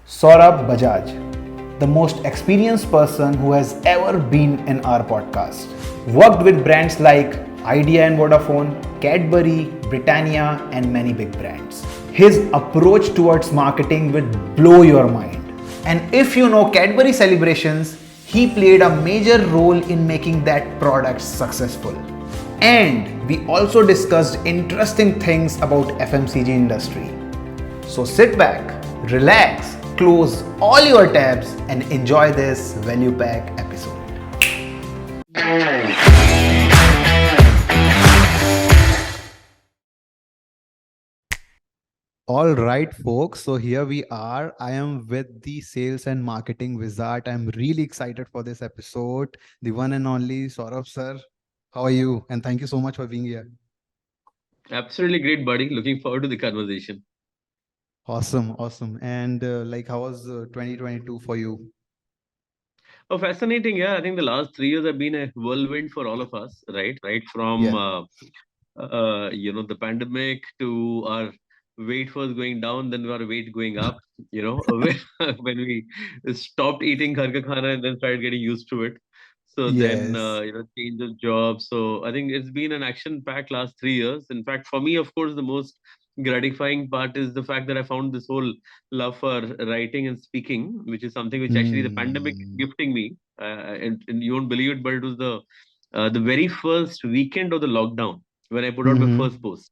Saurabh Bajaj, the most experienced person who has ever been in our podcast. Worked with brands like Idea and Vodafone, Cadbury, Britania, and many big brands. His approach towards marketing will blow your mind. And if you know Cadbury Celebrations, he played a major role in making that product successful. And we also discussed interesting things about FMCG industry. So sit back, relax, close all your tabs and enjoy this value pack episode. All right, folks. So here we are. I am with the sales and marketing wizard. I'm really excited for this episode. The one and only Saurabh sir. How are you? And thank you so much for being here. Absolutely great, buddy. Looking forward to the conversation. Awesome, awesome. And how was 2022 for you? Oh, fascinating. Yeah, I think the last 3 years have been a whirlwind for all of us, right? Right from Yeah. the pandemic to our weight was going down, then our weight going up. When we stopped eating ghar ka khana and then started getting used to it. So then Yes. change of job. So I think it's been an action-packed last 3 years. In fact, for me, of course, the most gratifying part is the fact that I found this whole love for writing and speaking, which is something which actually the pandemic is Hmm. gifting me. And you won't believe it, but it was the very first weekend of the lockdown when I put out my Mm-hmm. first post.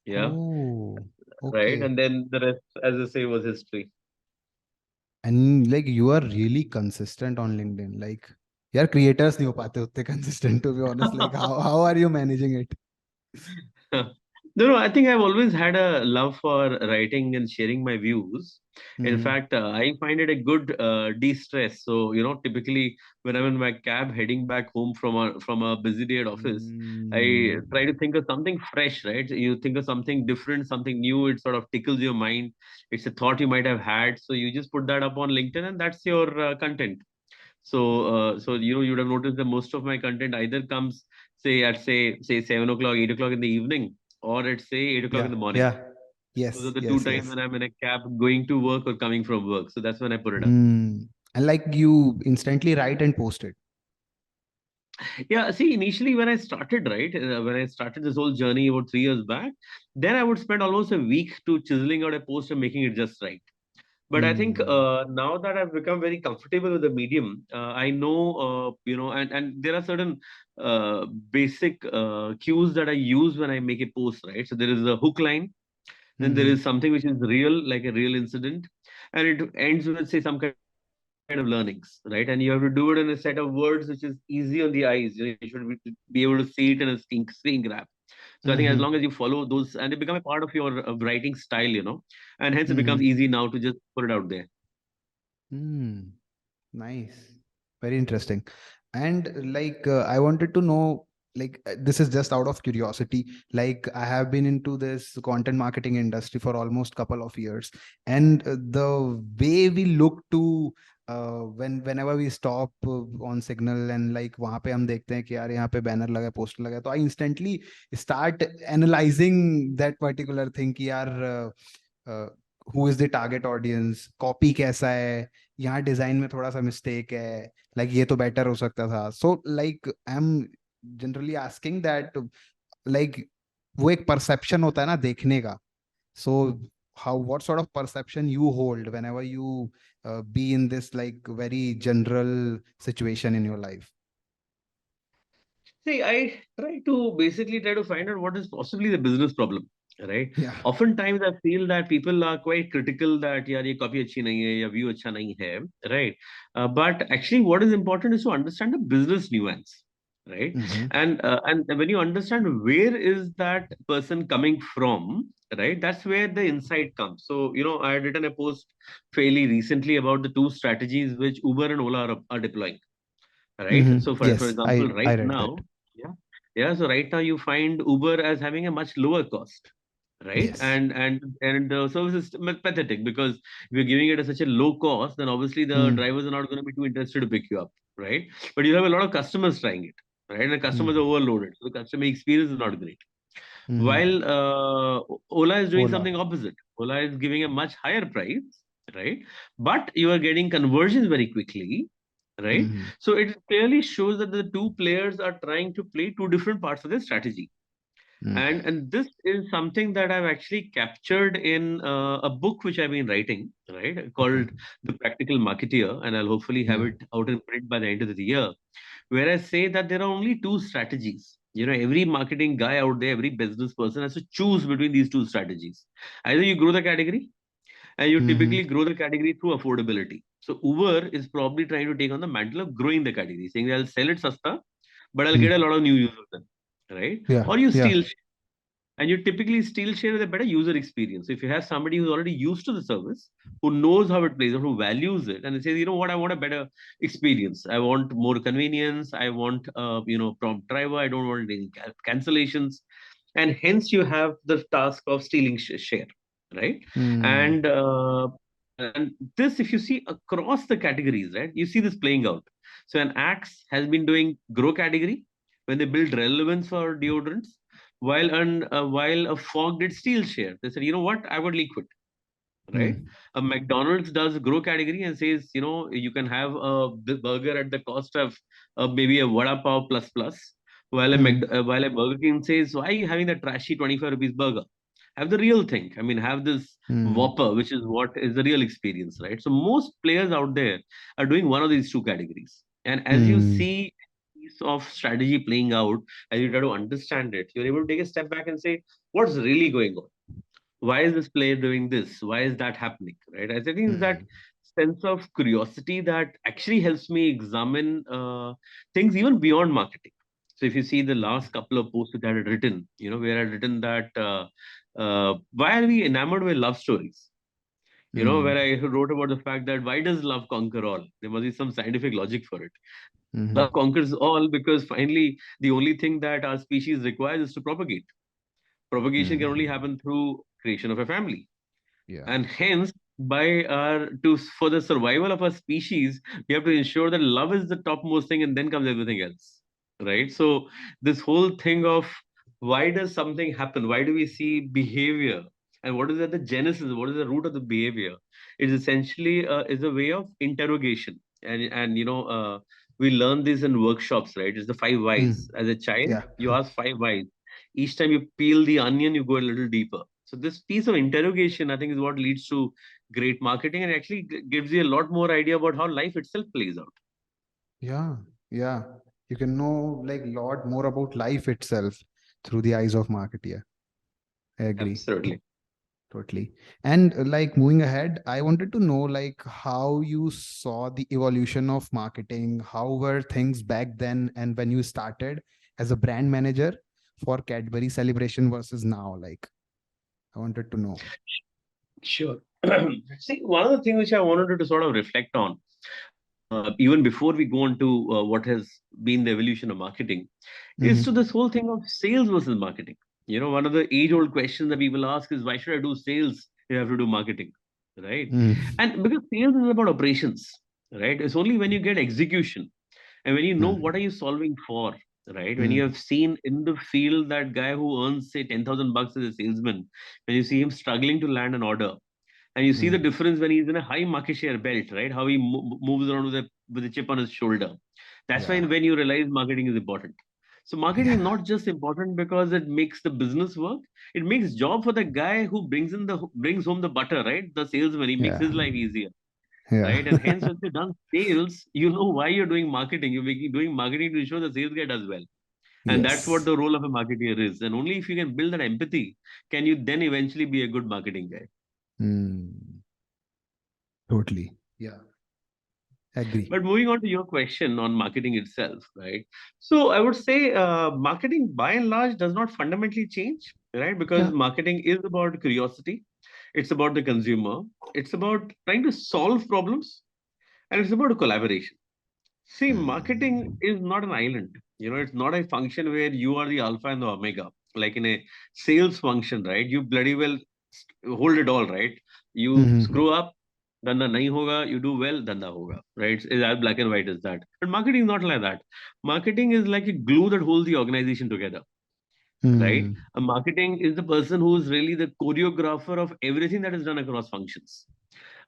Yeah, Oh, right. okay. And then the rest, as I say, was history. And like you are really consistent on LinkedIn. Like यार creators नहीं हो पाते उतने consistent to be honest. Like how are you managing it? No, I think I've always had a love for writing and sharing my views. In Mm-hmm. fact, I find it a good de-stress. So, typically when I'm in my cab heading back home from a busy day at office, I Mm. try to think of something fresh, right? You think of something different, something new. It sort of tickles your mind. It's a thought you might have had. So you just put that up on LinkedIn, and that's your content. So you would have noticed that most of my content either comes say 7 o'clock, 8 o'clock in the evening, or at say 8 o'clock in Yeah, the morning. yeah. Those are Yes, the two yes, times yes. when I'm in a cab going to work or coming from work. So that's when I put it up. Mm. And like you instantly write and post it. Yeah, see, initially when I started, right, when I started this whole journey about 3 years back, then I would spend almost a week to chiseling out a post and making it just right. But I think Mm. now that I've become very comfortable with the medium, I know, and there are certain basic cues that I use when I make a post, right? So there is a hook line, then there Mm-hmm. is something which is real, like a real incident, and it ends with, say, some kind of learnings, right? And you have to do it in a set of words which is easy on the eyes. You should be able to see it in a screen grab. So I think as long as you follow Mm-hmm. those, and they become a part of your writing style, and hence it becomes Mm-hmm. easy now to just put it out there. Mm. Nice. Very interesting. And I wanted to know, this is just out of curiosity. Like, I have been into this content marketing industry for almost couple of years, and the way we look to whenever we stop on signal and like वहां पे हम देखते हैं कि यार यहाँ पे banner लगा पोस्टर लगा तो I instantly start analyzing that particular thing कि यार who is the target audience copy कैसा है यहाँ डिजाइन में थोड़ा सा मिस्टेक है लाइक ये तो बेटर हो सकता था so like I am generally asking that like वो एक परसेप्शन होता है ना देखने का so how what sort of perception you hold whenever you be in this like very general situation in your life See, I try to find out what is possibly the business problem, right? या Oftentimes, I feel that people are quite critical that यार ये copy अच्छी नहीं है या view अच्छा नहीं है, right? But actually, what is important is to understand the business nuance, right? And when you understand where is that person coming from, right? That's where the insight comes. So I had written a post fairly recently about the two strategies which Uber and Ola are deploying, right? So for yes example, I right red now, that yeah, yeah. So right now you find Uber as having a much lower cost, right? Yes And the service is pathetic because if you're giving it at such a low cost, then obviously the drivers are not going to be too interested to pick you up, right? But you have a lot of customers trying it, right? And the customers are overloaded, so the customer experience is not great. While Ola is doing Ola something opposite. Ola is giving a much higher price, right? But you are getting conversions very quickly, right? Mm-hmm. So it clearly shows that the two players are trying to play two different parts of their strategy. And this is something that I've actually captured in a book which I've been writing, right, Okay. called The Practical Marketeer, and I'll hopefully have Yeah. it out in print by the end of the year, where I say that there are only two strategies. Every marketing guy out there, every business person has to choose between these two strategies. Either you grow the category, and you Mm-hmm. typically grow the category through affordability. So Uber is probably trying to take on the mantle of growing the category, saying I'll sell it sasta, but I'll get a lot of new users then, right? Yeah. Or you Yeah. steal, and you typically steal share with a better user experience. So if you have somebody who's already used to the service, who knows how it plays out, who values it, and they say, you know what, I want a better experience. I want more convenience. I want, prompt driver. I don't want any cancellations. And hence you have the task of stealing share, right? Mm. And this, if you see across the categories, right, you see this playing out. So an Axe has been doing grow category when they build relevance for deodorants, while a Fog did steal share. They said, you know what, I would liquid, right? Mm. A McDonald's does grow category and says, you can have a burger at the cost of maybe a vada pav plus plus, Mm. while a Burger King says, why are you having that trashy 25 rupees burger? Have the real thing. I mean, have this Mm. Whopper, which is what is the real experience, right? So most players out there are doing one of these two categories. And as you Mm. see piece of strategy playing out, as you try to understand it, you're able to take a step back and say, what's really going on? Why is this player doing this? Why is that happening? Right? I think it's that Mm. sense of curiosity that actually helps me examine things even beyond marketing. So if you see the last couple of posts that I had written, where I'd written that why are we enamored with love stories? Where Mm. I wrote about the fact that why does love conquer all? There must be some scientific logic for it. Mm. Love conquers all because finally the only thing that our species requires is to propagate. Propagation can only Mm. happen through creation of a family, Yeah. and hence by our to for the survival of our species, we have to ensure that love is the topmost thing, and then comes everything else, right? So this whole thing of why does something happen, why do we see behavior, and what is at the genesis, what is the root of the behavior, is essentially is a way of interrogation. And we learn this in workshops, right? It's the five whys. Mm. As a child, Yeah. you ask five whys. Each time you peel the onion, you go a little deeper. So this piece of interrogation, I think, is what leads to great marketing, and actually gives you a lot more idea about how life itself plays out. Yeah. Yeah. You can know like lot more about life itself through the eyes of marketeer. I agree. Absolutely. Totally. And like moving ahead, I wanted to know like how you saw the evolution of marketing. How were things back then and when you started as a brand manager for Cadbury Celebration versus now? Like, I wanted to know. Sure. See, one of the things which I wanted to sort of reflect on, even before we go on to what has been the evolution of marketing, is to Mm-hmm. this whole thing of sales versus marketing. One of the age-old questions that people ask is, why should I do sales if I have to do marketing, right? Mm-hmm. And because sales is about operations, right? It's only when you get execution and when you know what are you solving for, right? When you Mm-hmm. have seen in the field that guy who earns say 10,000 bucks as a salesman, when you see him struggling to land an order, and you see the Mm-hmm. difference when he's in a high market share belt, right? How he moves around with a chip on his shoulder. That's Yeah. when you realize marketing is important. So marketing is Yeah. not just important because it makes the business work. It makes job for the guy who brings home the butter, right? The salesman, he makes Yeah. his life easier, Yeah. right? And hence, when you've done sales, you know why you're doing marketing. Doing marketing to ensure the sales guy does well. And that's what Yes. the role of a marketer is. And only if you can build that empathy, can you then eventually be a good marketing guy. Mm. Totally. Yeah. Agree. But moving on to your question on marketing itself, right? So I would say marketing by and large does not fundamentally change, right? Because Yeah. marketing is about curiosity, it's about the consumer, it's about trying to solve problems, and it's about collaboration. See, marketing Mm. is not an island. It's not a function where you are the alpha and the omega. Like in a sales function, right? You bloody well hold it all, right? You Mm-hmm. screw up, danda nahi hoga. You do well, danda hoga, right? It's as black and white as that. But marketing is not like that. Marketing is like a glue that holds the organization together, right? Mm. A marketing is the person who is really the choreographer of everything that is done across functions.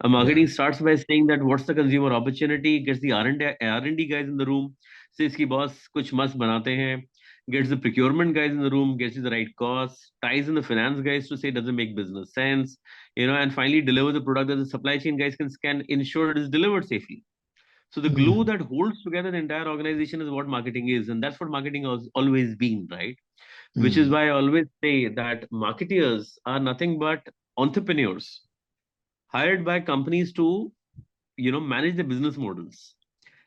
A Yeah. marketing starts by saying that what's the consumer opportunity, gets the R&D guys in the room, says ki boss kuch mast banate hain, gets the procurement guys in the room, gets you the right cost, ties in the finance guys to say doesn't make business sense, and finally deliver the product that the supply chain guys can ensure it is delivered safely. So the glue Mm. that holds together the entire organization is what marketing is, and that's what marketing has always been, right? Which is Mm. why I always say that marketeers are nothing but entrepreneurs hired by companies to manage the business models.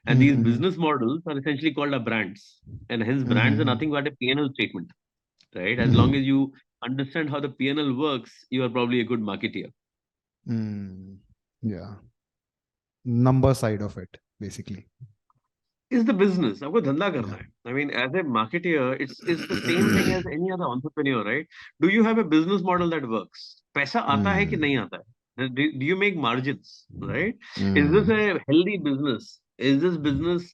And these Mm. business models are essentially called brands, and hence brands are Mm. nothing but a P&L statement, right? As long Mm. as you understand how the P&L works, you are probably a good marketeer. Mm. Yeah. Number side of it, basically. Is the business आपको धंधा करना Yeah. है. I mean, as a marketeer, it's the same thing as any other entrepreneur, right? Do you have a business model that works? पैसा आता है कि Mm. नहीं आता है? Do you make margins, right? Is this Mm. a healthy business? Is this business,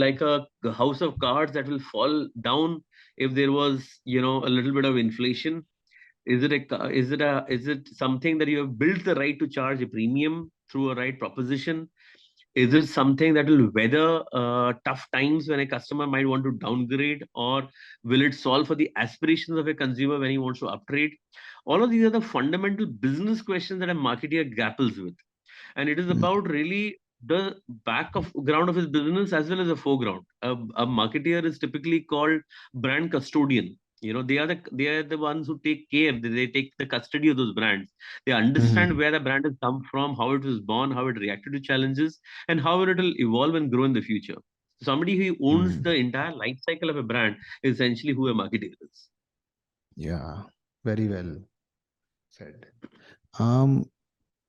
like a house of cards that will fall down if there was, a little bit of inflation? Is it something that you have built the right to charge a premium through a right proposition? Is it something that will weather tough times when a customer might want to downgrade, or will it solve for the aspirations of a consumer when he wants to upgrade? All of these are the fundamental business questions that a marketer grapples with, and it is Mm. about really the back of ground of his business as well as the foreground. A marketeer is typically called brand custodian. They are the ones who take care. They take the custody of those brands. They understand Mm. where the brand has come from, how it was born, how it reacted to challenges, and how it will evolve and grow in the future. Somebody who owns the Mm. entire life cycle of a brand is essentially who a marketer is. Yeah. Very well said. Um,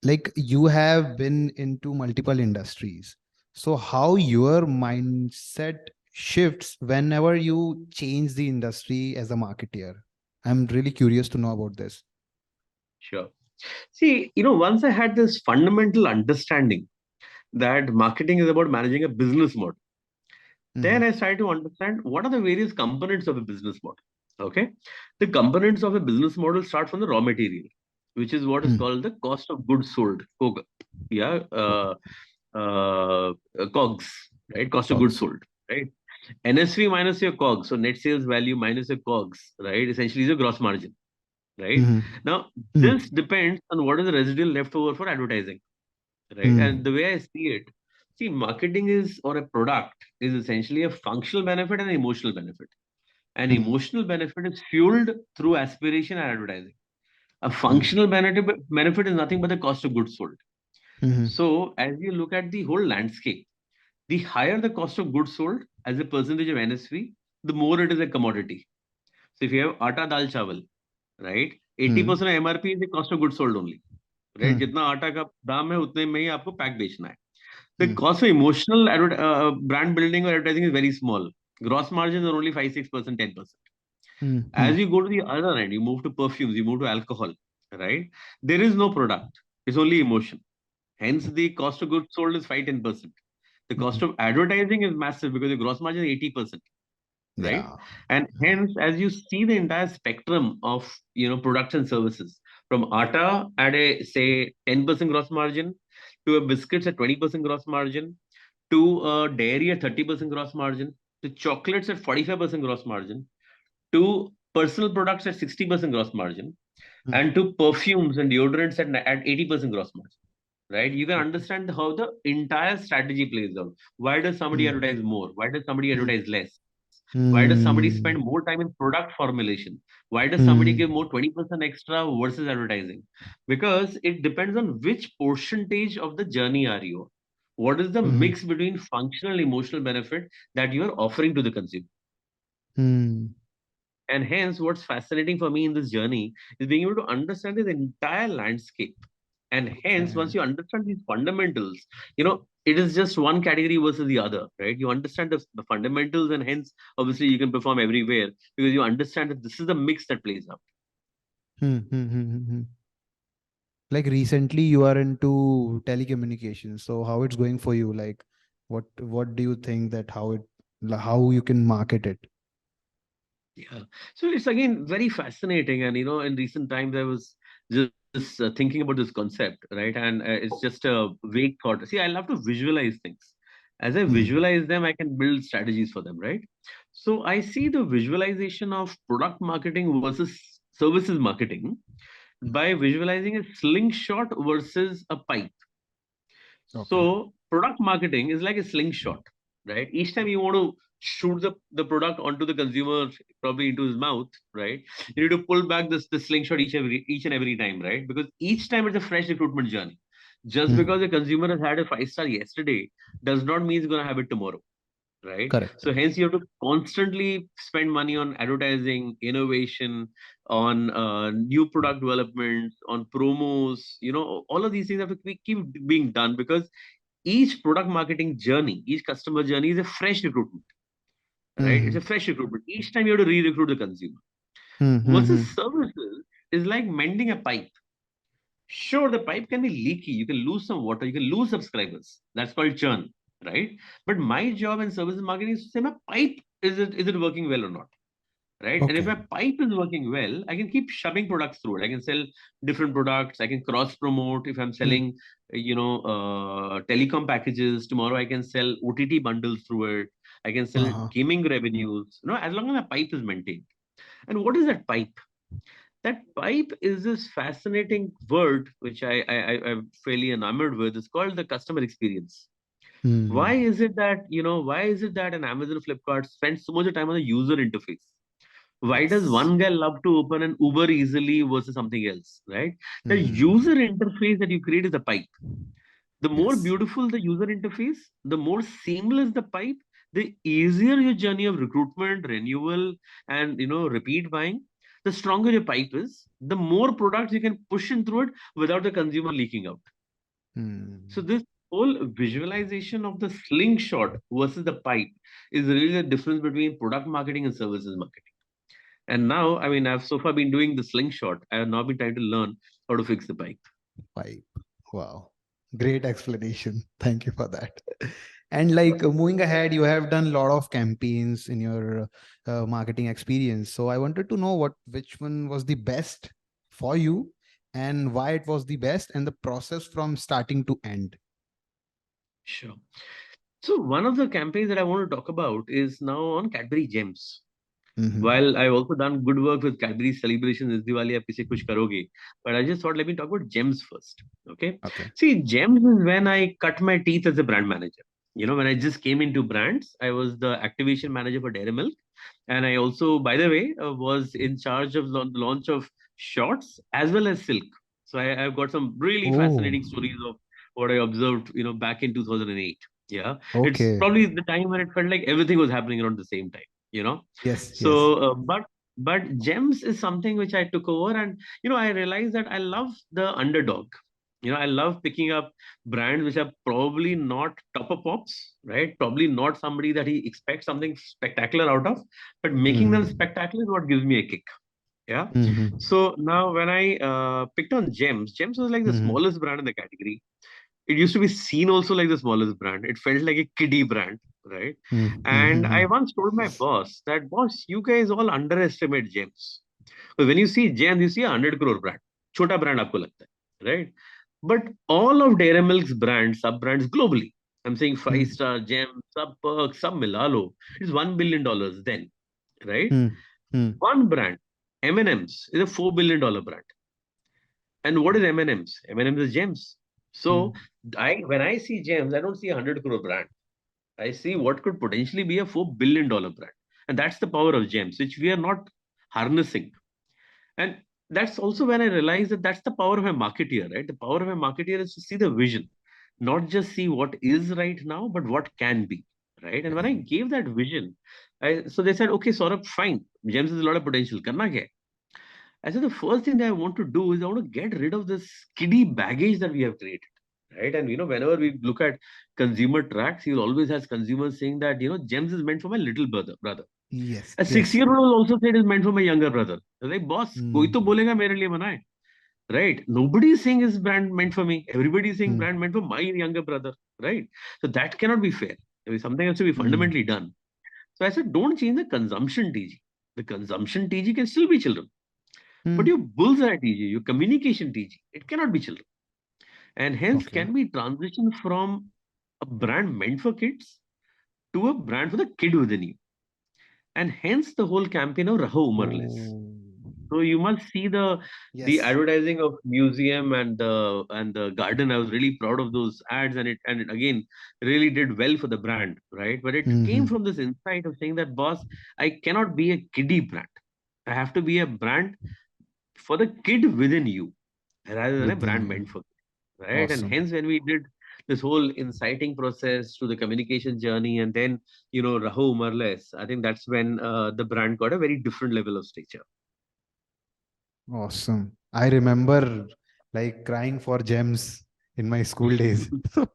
like you have been into multiple industries. So how your mindset shifts whenever you change the industry as a marketeer? I'm really curious to know about this. Sure. See, once I had this fundamental understanding that marketing is about managing a business model, then Mm. I started to understand what are the various components of a business model. Okay. The components of a business model start from the raw material, which is what is Mm. called the cost of goods sold. Yeah. COGS, right? Cost of goods Cogs. sold, right? NSV minus your COGS, so net sales value minus your COGS, right? Essentially is your gross margin, right? Mm. Now, Mm. this depends on what is the residual left over for advertising, right? And Mm. the way I see it, see, marketing is, or a product is essentially a functional benefit and an emotional benefit. An Mm. emotional benefit is fueled through aspiration and advertising. A Mm. functional benefit is nothing but the cost of goods sold. Mm. So, as you look at the whole landscape, the higher the cost of goods sold as a percentage of NSV, the more it is a commodity. So, if you have atta dal chawal, right, Mm. 80% of MRP is the cost of goods sold only. Right Mm. जितना आटा का दाम है उतने में ही आपको pack बेचना है the Mm. Cost of emotional brand building or advertising is very small. Gross margins are only 5-6%, 10%. Mm. As Mm. you go to the other end, you move to perfumes, you move to alcohol, right? There is no product, it's only emotion. Hence the cost of goods sold is 5-10%. The cost Mm. of advertising is massive because the gross margin is 80%, right? Yeah. And hence, as you see the entire spectrum of products and services, from atta at a say 10% gross margin, to a biscuits at 20% gross margin, to a dairy at 30% gross margin, to chocolates at 45% gross margin, to personal products at 60% gross margin, Mm. and to perfumes and deodorants at 80% gross margin. Right? You can understand how the entire strategy plays out. Why does somebody Mm. advertise more? Why does somebody Mm. advertise less? Why does somebody spend Mm. more time in product formulation? Why does somebody Mm. give more 20% extra versus advertising? Because it depends on which percentage of the journey are you on. What is the Mm. mix between functional and emotional benefit that you are offering to the consumer? Mm. And hence, what's fascinating for me in this journey is being able to understand this entire landscape. And hence, Okay. once you understand these fundamentals, it is just one category versus the other, right? You understand the fundamentals, and hence, obviously, you can perform everywhere because you understand that this is the mix that plays out. Mm. Mm. Mm. Mm. Like recently you are into telecommunications. So how it's going for you? Like what do you think that how you can market it? Yeah. So it's again very fascinating. And in recent times, I was just this thinking about this concept, right? And it's just a vague thought. See, I love to visualize things. As I Mm. visualize them, I can build strategies for them, right? So I see the visualization of product marketing versus services marketing by visualizing a slingshot versus a pipe. Okay. So product marketing is like a slingshot, right? Each time you want to shoot the product onto the consumer, probably into his mouth, right? You need to pull back the slingshot each and every time, right? Because each time it's a fresh recruitment journey. Just Mm. because a consumer has had a 5-star yesterday does not mean he's gonna have it tomorrow, right? Correct. So hence you have to constantly spend money on advertising, innovation, on new product development, on promos. All of these things have to keep being done because each product marketing journey, each customer journey is a fresh recruitment, right? It's a Mm. fresh recruitment. Each time you have to re-recruit the consumer. Mm. Versus Mm. services is like mending a pipe. Sure, the pipe can be leaky. You can lose some water. You can lose subscribers. That's called churn, right? But my job in services marketing is to say, my pipe, is it working well or not? Right? And if Okay. my pipe is working well, I can keep shoving products through it. I can sell different products. I can cross promote. If I'm Mm. selling, telecom packages, tomorrow I can sell OTT bundles through it. I can sell Uh-huh. gaming revenues. As long as my pipe is maintained. And what is that pipe? That pipe is this fascinating word which I'm fairly enamored with. It's called the customer experience. Why Mm. is it that why is it that an Amazon Flipkart spends so much time on the user interface? Why does Yes. one guy love to open an Uber easily versus something else, right? The Mm. user interface that you create is the pipe. The more Yes. beautiful the user interface, the more seamless the pipe, the easier your journey of recruitment, renewal, and repeat buying. The stronger your pipe is, the more products you can push in through it without the consumer leaking out. So Mm. this whole visualization of the slingshot versus the pipe is really the difference between product marketing and services marketing. And now, I mean, I've so far been doing the slingshot. I have now been trying to learn how to fix the pipe. Pipe. Wow. Great explanation. Thank you for that. And like moving ahead, you have done a lot of campaigns in your marketing experience. So I wanted to know which one was the best for you and why it was the best and the process from starting to end. Sure. So one of the campaigns that I want to talk about is now on Cadbury Gems. Mm-hmm. While I've also done good work with Cadbury Celebrations, is Diwali aap kisi kuch karoge. But I just thought let me talk about Gems first. Okay. Okay. See, Gems is when I cut my teeth as a brand manager. When I just came into brands, I was the activation manager for Dairy Milk. And I also, by the way, was in charge of the launch of shorts as well as silk. So I've got some really Oh, fascinating stories of what I observed, back in 2008. Yeah, it's okay. probably the time when it felt like everything was happening around the same time. Yes, yes. So, but Gems is something which I took over, and I realized that I love the underdog. I love picking up brands which are probably not topper pops, right? Probably not somebody that he expects something spectacular out of, but making them Mm-hmm. spectacular is what gives me a kick. Yeah. Mm-hmm. So now when I picked on Gems, Gems was like the Mm-hmm. smallest brand in the category. It used to be seen also like the smallest brand. It felt like a kiddie brand, right? And I Mm-hmm. once told my boss that, boss, you guys all underestimate Gems. But when you see Gems, you see a 100 crore brand. Chota brand aapko lagta hai, right? But all of Dairy Milk's brands, sub brands globally, I'm saying five Mm-hmm. star, Gem, sub perk, sub Milalo, it's $1 billion then, right? Mm-hmm. One brand, M&M's, is a $4 billion brand. And what is M&M's? M&M's is Gems. So when I see Gems, I don't see a 100 crore brand. I see what could potentially be a $4 billion brand. And that's the power of Gems, which we are not harnessing. And that's also when I realized that that's the power of a marketeer, right? The power of a marketeer is to see the vision, not just see what is right now, but what can be, right? And when I gave that vision, so they said, okay, Saurabh, fine. Gems is a lot of potential. Karna kya hai? I said, the first thing that I want to do is I want to get rid of this kiddie baggage that we have created. Right. And whenever we look at consumer tracks, he always has consumers saying that, Gems is meant for my little brother. Yes, A yes. six-year-old will also say it is meant for my younger brother. Like, boss, koi to Mm. bolega mere liye bana hai. Right. Nobody is saying this brand meant for me. Everybody is saying Mm. brand meant for my younger brother. Right. So that cannot be fair. Something has to be Mm. fundamentally done. So I said, don't change the consumption TG. The consumption TG can still be children. But your bullseye TG, your communication TG, it cannot be children. And hence Okay. can we transition from a brand meant for kids to a brand for the kid within you. And hence the whole campaign of Raho Umarless. Oh, So you must see the yes. advertising of museum and the garden. I was really proud of those ads, and it again really did well for the brand, right? But it came Mm-hmm. from this insight of saying that, boss, I cannot be a kiddie brand. I have to be a brand for the kid within you rather than a Within brand you. meant for kids, right? And Awesome. hence when we did this whole inciting process to the communication journey, and then Raho Umarless, I think that's when the brand got a very different level of stature. Awesome. I remember like crying for gems in my school days. So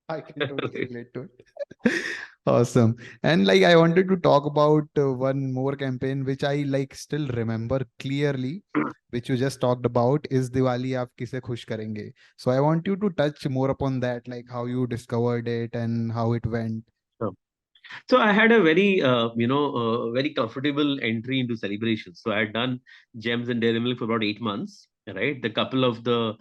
I can totally Right. relate to it. Awesome. And like I wanted to talk about one more campaign which I like still remember clearly, which you just talked about, is Diwali aap kise khush karenge. So I want you to touch more upon that, like how you discovered it and how it went. So so I had a very comfortable entry into celebrations. So I had done Gems and Dairy Milk for about 8 months, right? The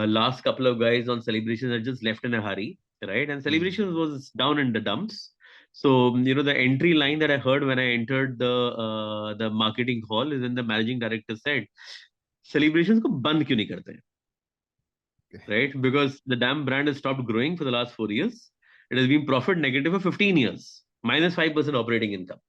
last couple of guys on celebrations had just left in a hurry, right? And Hmm. celebrations was down in the dumps. So, the entry line that I heard when I entered the marketing hall is when the managing director said, celebrations ko band kyun nahi karte? Okay. Right? Because the damn brand has stopped growing for the last 4 years. It has been profit negative for 15 years, minus 5% operating income.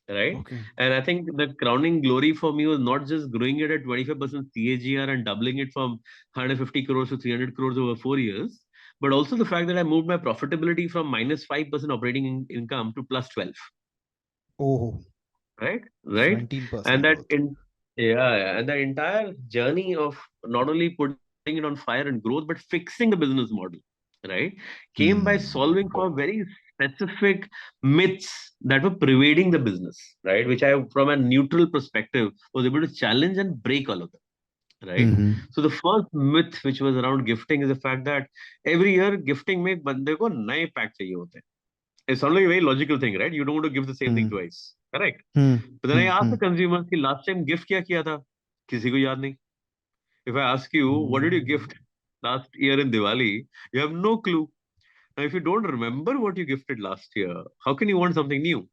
Right. Okay. And I think the crowning glory for me was not just growing it at 25% CAGR and doubling it from 150 crores to 300 crores over 4 years, but also the fact that I moved my profitability from minus 5% operating income to plus 12. Oh, Right. 17% And that growth. in yeah, yeah, and the entire journey of not only putting it on fire and growth, but fixing the business model, right, came by solving Hmm. for very specific myths that were pervading the business, right, which I, from a neutral perspective, was able to challenge and break all of them, right. Mm-hmm. So the first myth which was around gifting is the fact that every year gifting में बंदे को नए pack चाहिए होते हैं. It sounds like a very logical thing, right? You don't want to give the same thing Hmm. twice. Correct. Hmm. But then I asked Hmm. the consumers कि last time gift क्या किया था? किसी को याद नहीं. If I ask you, what did you Hmm. gift last year in Diwali? You have no clue. Now, if you don't remember what you gifted last year, how can you want something new?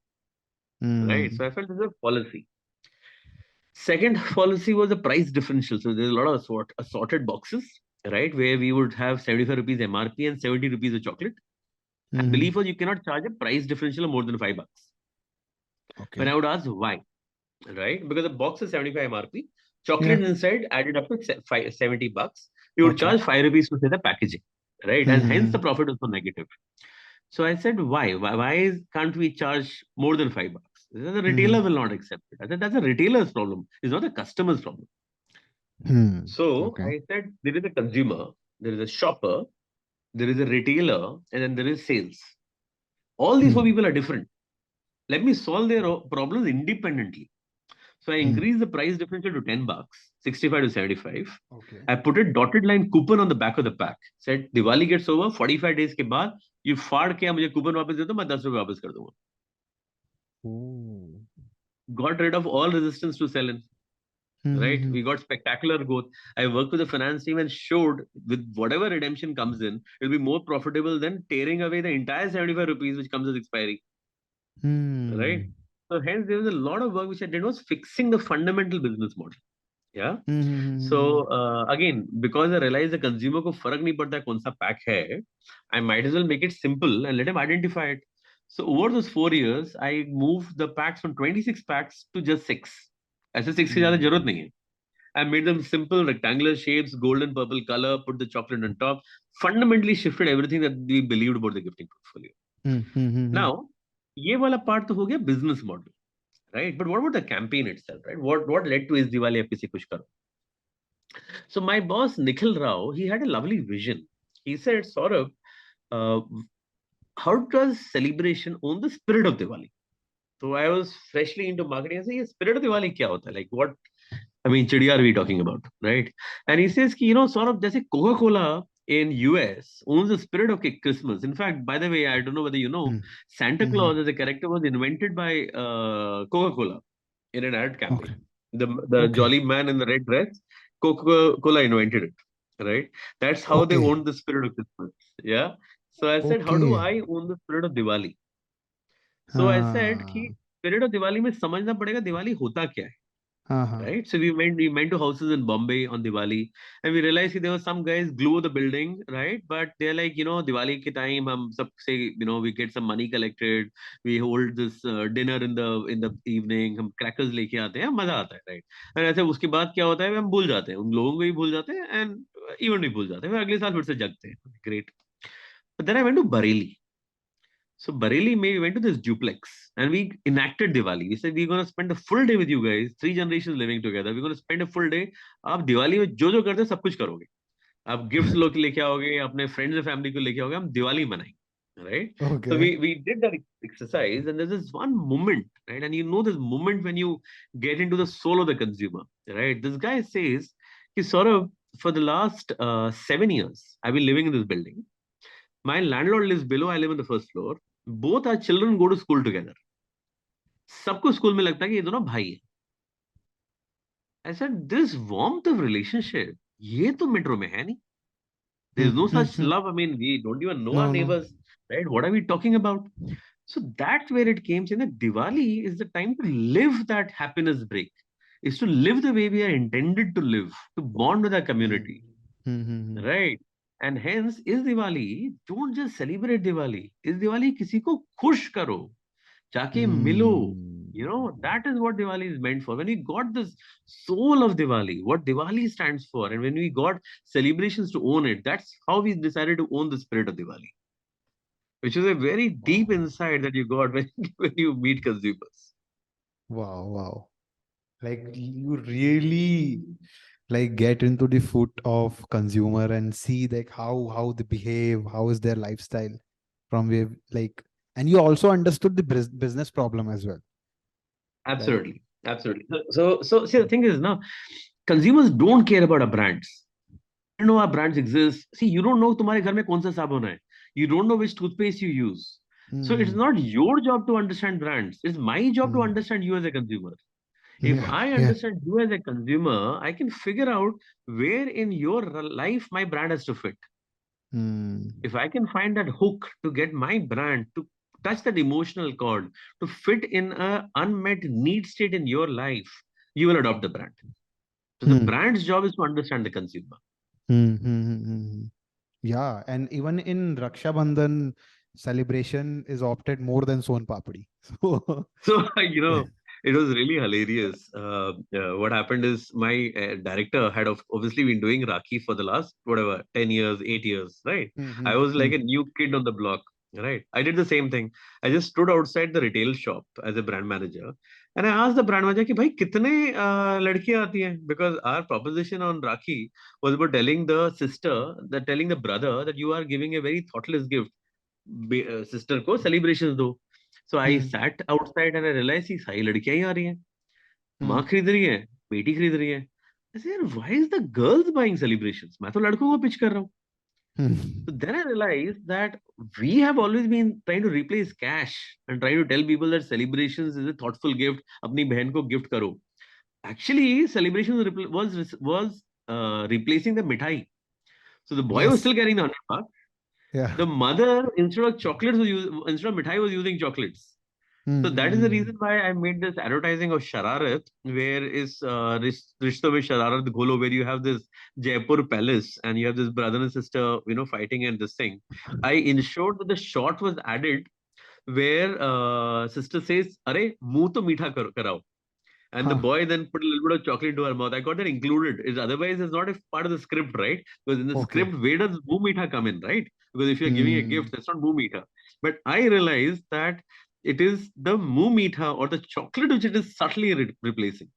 Right? So Hmm. I felt this is a policy. Second policy was the price differential. So there's a lot of assorted boxes, right? Where we would have 75 rupees MRP and 70 rupees of chocolate. And believe Hmm. us, you cannot charge a price differential of more than $5. When I Okay. would ask why, right? Because the box is 75 MRP. Yeah. Chocolate inside added up to 70 bucks. You would Okay. charge 5 rupees to say the packaging, right? And hence the Hmm. profit is so negative. So I said, why? Can't we charge more than $5? They said, the retailer will Hmm. not accept it. I said, that's a retailer's problem. It's not the customer's problem. Hmm. So Okay. I said, there is a consumer, there is a shopper, there is a retailer, and then there is sales. All these four Hmm. people are different. Let me solve their problems independently. So I Hmm. increased the price differential to $10, 65 to 75. Okay. I put a dotted line coupon on the back of the pack. Said Diwali gets over 45 days के बाद you फाड़ के मुझे coupon वापस दे दो मैं 10 रुपए वापस कर दूंगा. Oh. Got rid of all resistance to sell in. Right, Hmm. we got spectacular growth. I worked with the finance team and showed with whatever redemption comes in, it'll be more profitable than tearing away the entire 75 rupees which comes as expiry. Right. Hmm. So hence there was a lot of work which I did was fixing the fundamental business model. Yeah. Hmm. So again, because I realized the consumer को फर्क नहीं पड़ता है कौन सा pack है, I might as well make it simple and let him identify it. So over those 4 years, I moved the packs from 26 packs to just six. ऐसे six की ज़्यादा जरूरत Hmm. नहीं है. I made them simple rectangular shapes, golden purple color, put the chocolate on top. Fundamentally shifted everything that we believed about the gifting portfolio. Hmm. Hmm. Now, ये वाला part तो हो गया business model, right? But what about the campaign itself, right? What led to इस दिवाली आप किसी खुश करो? So my boss Nikhil Rao, he had a lovely vision. He said, Saurabh, uh, how does celebration own the spirit of Diwali? So I was freshly into marketing. I said, "Ye spirit of Diwali kya hota hai? Like what? I mean, chidi are we talking about, right?" And he says, ki, Saurabh, jaise Coca-Cola in US owns the spirit of Christmas. In fact, by the way, I don't know whether you know, Hmm. Santa Hmm. Claus as a character was invented by Coca-Cola in an ad campaign. Okay. The Okay. jolly man in the red dress, Coca-Cola invented it, right? That's how they Okay. own the spirit of Christmas. Yeah. So I said, how do Okay. I own the spirit of Diwali? So I said कि हाँ spirit of Diwali में समझना पड़ेगा दिवाली होता क्या है, हाँ हाँ right? So we went to houses in Bombay on Diwali, and we realized that there were some guys glue the building, right? But they're like, Diwali ke time hum sab se, we get some money collected, we hold this dinner in the evening, हम crackers लेके आते हैं, मजा आता है, right? And ऐसे उसके बाद क्या होता है, हम भूल जाते हैं, उन लोगों को भी भूल जाते हैं, and even भी भूल जाते हैं, फिर अगले साल फिर से जगते हैं, great. But then I went to Bareilly. So Bareilly, we went to this duplex and we enacted Diwali. We said we're gonna spend a full day with you guys, three generations living together. We're gonna spend a full day. आप दिवाली में जो जो करते हैं सब कुछ करोगे. आप गिफ्ट्स लोग लेके आओगे, अपने फ्रेंड्स एंड फैमिली को लेके आओगे, हम दिवाली मनाएंगे, right? So okay we did that exercise, and there's this one moment, right? And this moment when you get into the soul of the consumer, right? This guy says, "Ki Saurabh, for the last 7 years, I've been living in this building. My landlord lives below. I live on the first floor. Both our children go to school together. सबको school में लगता है कि ये दोनों भाई है." I said, this warmth of relationship, ये तो मेट्रो में है नहीं. There's no such love. I mean, we don't even know our no no neighbors, right? What are we talking about? So that's where it came. Saying that Diwali is the time to live that happiness break. Is to live the way we are intended to live, to bond with our Hmm. community, Hmm. right? And hence, is Diwali, don't just celebrate Diwali. Is Diwali किसी को खुश करो, जाके मिलो. That is what Diwali is meant for. When we got this soul of Diwali, what Diwali stands for, and when we got celebrations to own it, that's how we decided to own the spirit of Diwali, which is a very deep Wow. insight that you got when, when you meet consumers. Wow, wow. Like you really like get into the foot of consumer and see like how they behave, how is their lifestyle from where like, and you also understood the business problem as well, right? Absolutely. Absolutely. So see, the thing is now, consumers don't care about our brands. You know our brands exist. See, you don't know तुम्हारे घर में कौन सा साबुन है. You don't know which toothpaste you use. So it's Hmm. not your job to understand brands. It's my job to Hmm. understand you as a consumer. If Yeah, I yeah. understand you as a consumer, I can figure out where in your life my brand has to fit. Hmm. If I can find that hook to get my brand to touch that emotional chord, to fit in a unmet need state in your life, you will adopt the brand. So the Hmm. brand's job is to understand the consumer. Hmm. Hmm. Hmm. Yeah, and even in Raksha Bandhan, celebration is opted more than Son Papdi. So, So, it was really hilarious. What happened is my director had obviously been doing Rakhi for the last, whatever, 10 years, 8 years, right? hmm, I hmm, was like hmm, a new kid on the block, right? I did the same thing. I just stood outside the retail shop as a brand manager. And I asked the brand manager, कि भाई कितने लड़कियां आती हैं? Because our proposition on Rakhi was about telling the brother that you are giving a very thoughtless gift. Sister को celebration दो. So I hmm, sat outside and I realize कि सारी लड़कियां ही आ रही हैं, hmm, माँ खरीद रही है, बेटी खरीद रही है. ऐसे यार, why is the girls buying celebrations? मैं तो लड़कों को पिच कर रहा हूँ. So hmm, then I realized that we have always been trying to replace cash and trying to tell people that celebrations is a thoughtful gift. अपनी बहन को gift करो. Actually, celebrations was replacing the mithai. So the boy was yes. still carrying the 100 bucks. Yeah. The mother, instead of mithai, was using chocolates. Hmm, So hmm, that is the hmm, reason why I made this advertising of Shararat, where is Rishto mein Shararat Gholo, where you have this Jaipur palace and you have this brother and sister, fighting and this thing. I ensured that the shot was added where sister says, "Arey, muh to meetha karao." And the huh. boy then put a little bit of chocolate into her mouth. I got that included. Otherwise, it's not a part of the script, right? Because in the Okay. script, where does muh meetha come in, right? Because if you're giving a gift, Hmm, that's not muh meetha. But I realized that it is the muh meetha or the chocolate which it is subtly replacing.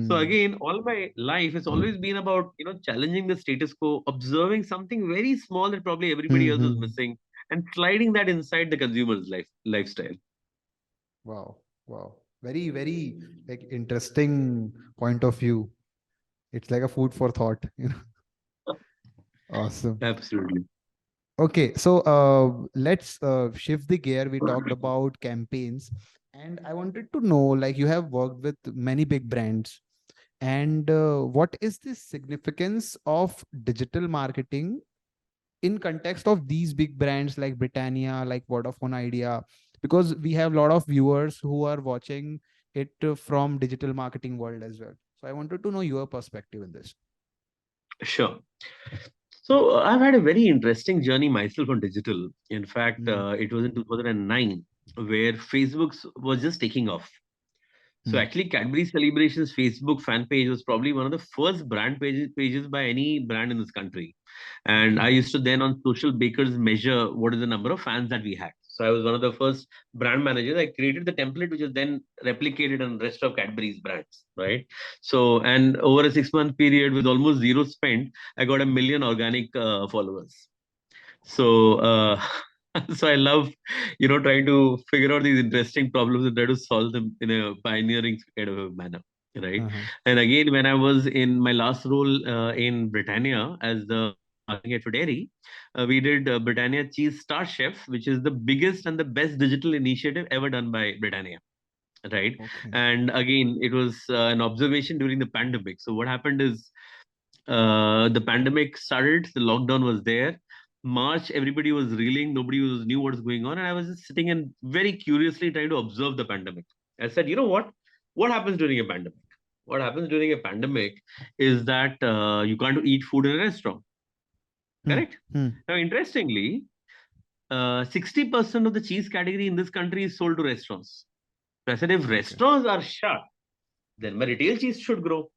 So hmm, again, all my life has always been about challenging the status quo, observing something very small that probably everybody hmm, else is hmm. missing, and sliding that inside the consumer's lifestyle. Wow. Wow. Very, very like interesting point of view. It's like a food for thought, you know. Awesome. Absolutely. Okay, so let's shift the gear. We talked about campaigns, And I wanted to know, like, you have worked with many big brands, and what is the significance of digital marketing in context of these big brands like Britannia, like Vodafone Idea? Because we have a lot of viewers who are watching it from digital marketing world as well. So I wanted to know your perspective in this. Sure. So I've had a very interesting journey myself on digital. In fact, Hmm. it was in 2009 where Facebook was just taking off. So Hmm. actually, Cadbury Celebrations Facebook fan page was probably one of the first brand pages by any brand in this country. And I Okay. used to then on Social Bakers measure what is the number of fans that we had. So I was one of the first brand managers. I created the template, which is then replicated on the rest of Cadbury's brands, right? So, and over a 6 month period with almost zero spend, I got a million organic followers. So, so I love, trying to figure out these interesting problems and try to solve them in a pioneering kind of a manner, right? Uh-huh. And again, when I was in my last role in Britannia as the marketing head for dairy, we did Britannia Cheese Star Chef, which is the biggest and the best digital initiative ever done by Britannia, right? Okay. And again, it was an observation during the pandemic. So what happened is the pandemic started, the lockdown was there. March, everybody was reeling, nobody was knew what was going on, and I was just sitting and very curiously trying to observe the pandemic. I said, you know what? What happens during a pandemic? What happens during a pandemic is that you can't eat food in a restaurant, Hmm. correct? Hmm. Now, interestingly, 60% of the cheese category in this country is sold to restaurants. So I said, if Okay. restaurants are shut, then my retail cheese should grow,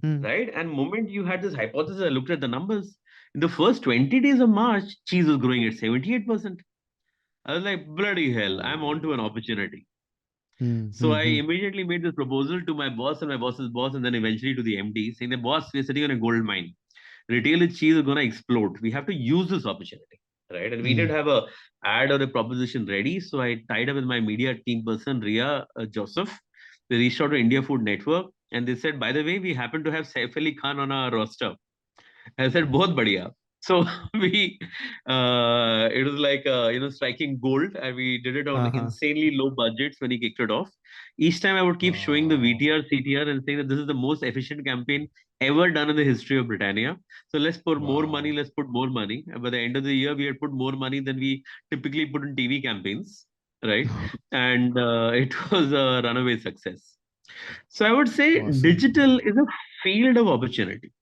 Hmm. right? And moment you had this hypothesis, I looked at the numbers. In the first 20 days of March, cheese was growing at 78%. I was like, bloody hell, I'm onto an Oh. opportunity. Hmm. So Hmm. I Hmm. immediately made this proposal to my boss and my boss's boss, and then eventually to the MD, saying, the boss, we're sitting on a gold mine. Retail cheese is going to explode. We have to use this opportunity, right? And we did Hmm. have a ad or a proposition ready. So I tied up with my media team person, Ria Joseph. We reached out to India Food Network, and they said, by the way, we happen to have Saif Ali Khan on our roster. I said, both badhiya. So we, it was like, striking gold. And we did it on Uh-huh. insanely low budgets when he kicked it off. Each time I would keep showing the Wow. VTR, CTR and saying that this is the most efficient campaign ever done in the history of Britannia. So let's put more money, Wow. let's put more money. And by the end of the year, we had put more money than we typically put in TV campaigns, right? And it was a runaway success. So I would say Awesome. digital is a field of opportunity,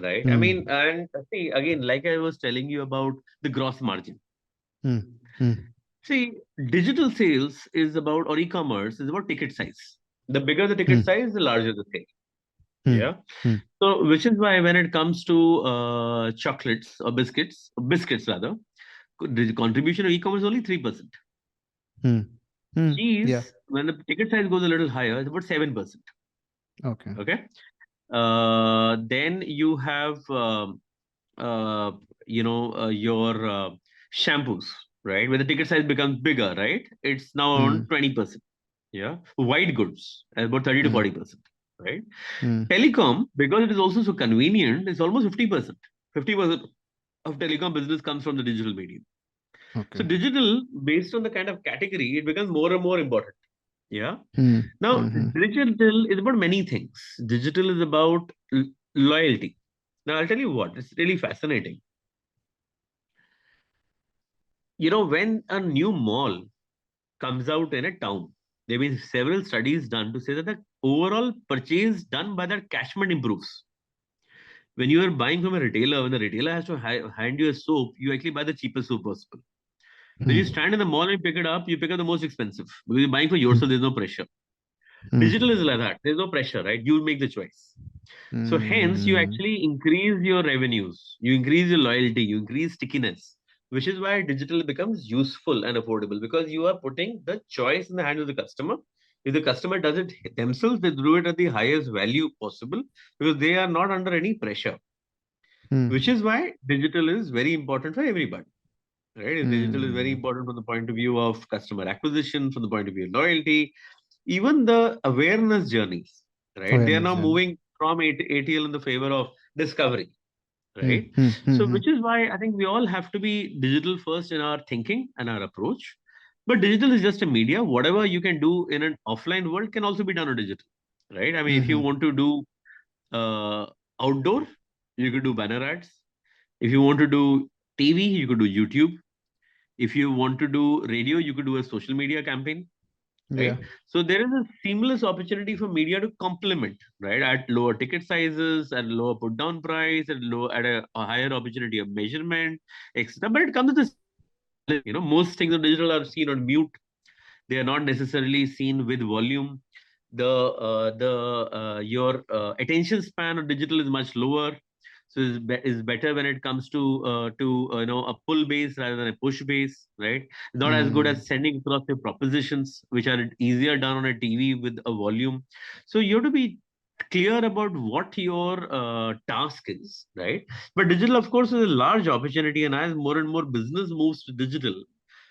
right? I mean, Hmm. and see, again, like I was telling you about the gross margin. Hmm. Hmm. See, digital sales is about, or e-commerce is about ticket size. The bigger the ticket Hmm. size, the larger the sale. Hmm. Yeah. Hmm. So, which is why when it comes to chocolates or biscuits rather, the contribution of e-commerce is only 3%. Hmm. Hmm. Yeah. Cheese, when the ticket size goes a little higher, it's about 7%. Okay. Okay. Then you have uh, your shampoos, right? Where the ticket size becomes bigger, right? It's now around Hmm. 20%. Yeah. White goods, about 30 to Hmm. 40%, right? Hmm. Telecom, because it is also so convenient, it's almost 50%. 50% of telecom business comes from the digital medium. So Okay. digital, based on the kind of category, it becomes more and more important. Yeah. Hmm. Now, Hmm. Hmm. digital is about many things. Digital is about loyalty. Now, I'll tell you what, it's really fascinating. When a new mall comes out in a town, there have been several studies done to say that the overall purchase done by that catchment improves. When you are buying from a retailer, when the retailer has to hand you a soap, you actually buy the cheapest soap possible. When you Hmm. stand in the mall and pick it up, you pick up the most expensive because you're buying for Hmm. yourself, there's no pressure. Hmm. Digital is like that. There's no pressure, right? You make the choice. So hence, you Hmm. actually increase your revenues, you increase your loyalty, you increase stickiness, which is why digital becomes useful and affordable because you are putting the choice in the hand of the customer. If the customer does it themselves, they do it at the highest value possible because they are not under any pressure. Which Hmm. is why digital is very important for everybody. Right? Digital is very Hmm. important from the point of view of customer acquisition, from the point of view of loyalty, even the awareness journeys, right? They are Awareness now journey. moving from ATL in the favor of discovery, Hmm. right? Hmm. Hmm. So, Hmm. which is why I think we all have to be digital first in our thinking and our approach. But digital is just a media. Whatever you can do in an offline world can also be done on digital, right? I mean, if you Mm-hmm. want to do uh, outdoor, you could do banner ads. If you want to do TV, you could do YouTube. If you want to do radio, you could do a social media campaign, Yeah. right? So there is a seamless opportunity for media to complement, right, at lower ticket sizes, at lower put down price, at a higher opportunity of measurement, etc. But it comes with the same challenge. Most things on digital are seen on mute. They are not necessarily seen with volume. The your attention span on digital is much lower, so is better when it comes to a pull base rather than a push base, right? Not as good Mm. as sending across your propositions, which are easier done on a TV with a volume. So you have to be clear about what your task is, right? But digital, of course, is a large opportunity, and as more and more business moves to digital,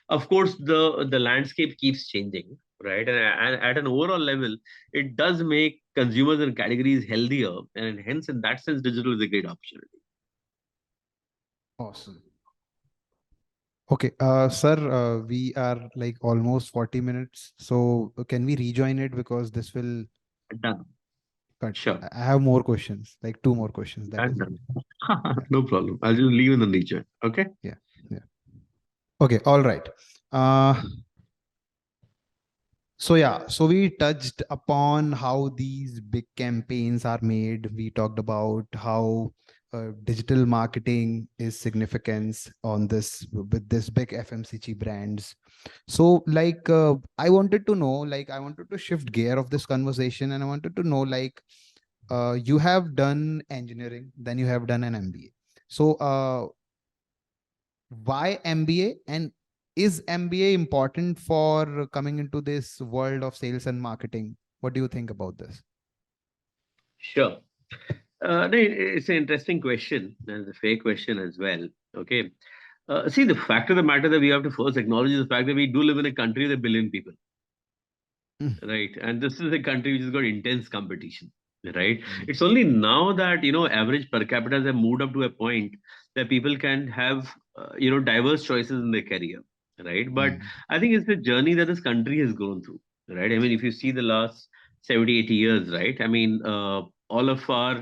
of course the landscape keeps changing, right? And at an overall level, it does make consumers and categories healthier, and hence in that sense digital is a great opportunity. Awesome. Okay, sir, we are like almost 40 minutes. So can we rejoin it because this will Done. cut. Sure. I have more questions, like two more questions. That And is it. done. Yeah, No problem, I'll just leave in the nature. Okay. yeah, yeah. Okay, all right. Uh, So yeah, so we touched upon how these big campaigns are made. We talked about how digital marketing is significance on this with this big FMCG brands. So like I wanted to know, like I wanted to shift gear of this conversation, and I wanted to know like you have done engineering, then you have done an MBA. So why MBA, and is MBA important for coming into this world of sales and marketing? What do you think about this? Sure. No, it's an interesting question and it's a fair question as well. Okay. See, the fact of the matter that we have to first acknowledge is the fact that we do live in a country with a billion people. Mm, Right. And this is a country which has got intense competition. Right. mm, It's only now that, average per capita have moved up to a point that people can have, diverse choices in their career. Right. But mm, I think it's the journey that this country has gone through. Right. I mean, if you see the last 70, 80 years, right. I mean, all of our,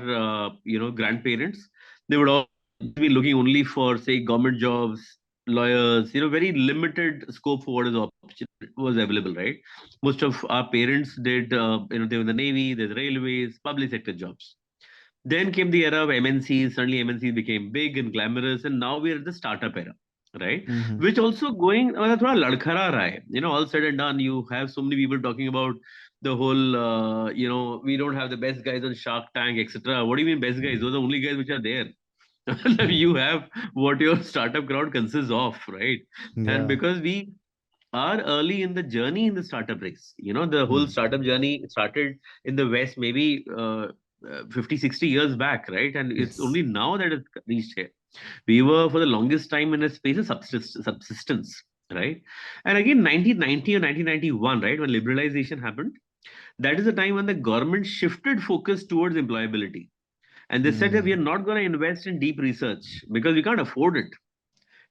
grandparents, they would all be looking only for, say, government jobs, lawyers, very limited scope for what is was available, right? Most of our parents did, they were in the Navy, the railways, public sector jobs. Then came the era of MNCs. Suddenly, MNCs became big and glamorous, and now we're at the startup era, right? mhm, Which also going, thoda ladkhara raha hai. All said and done, you have so many people talking about the whole, we don't have the best guys on Shark Tank, etc. What do you mean best guys? Those are the only guys which are there. You have what your startup crowd consists of, right? And yeah, because we are early in the journey in the startup race. The whole mm, startup journey started in the West maybe 50, 60 years back, right? And it's yes, only now that it's reached here. We were for the longest time in a space of subsistence, right? And again, 1990 or 1991, right, when liberalization happened, that is the time when the government shifted focus towards employability. And they said that we are mm, not going to invest in deep research because we can't afford it.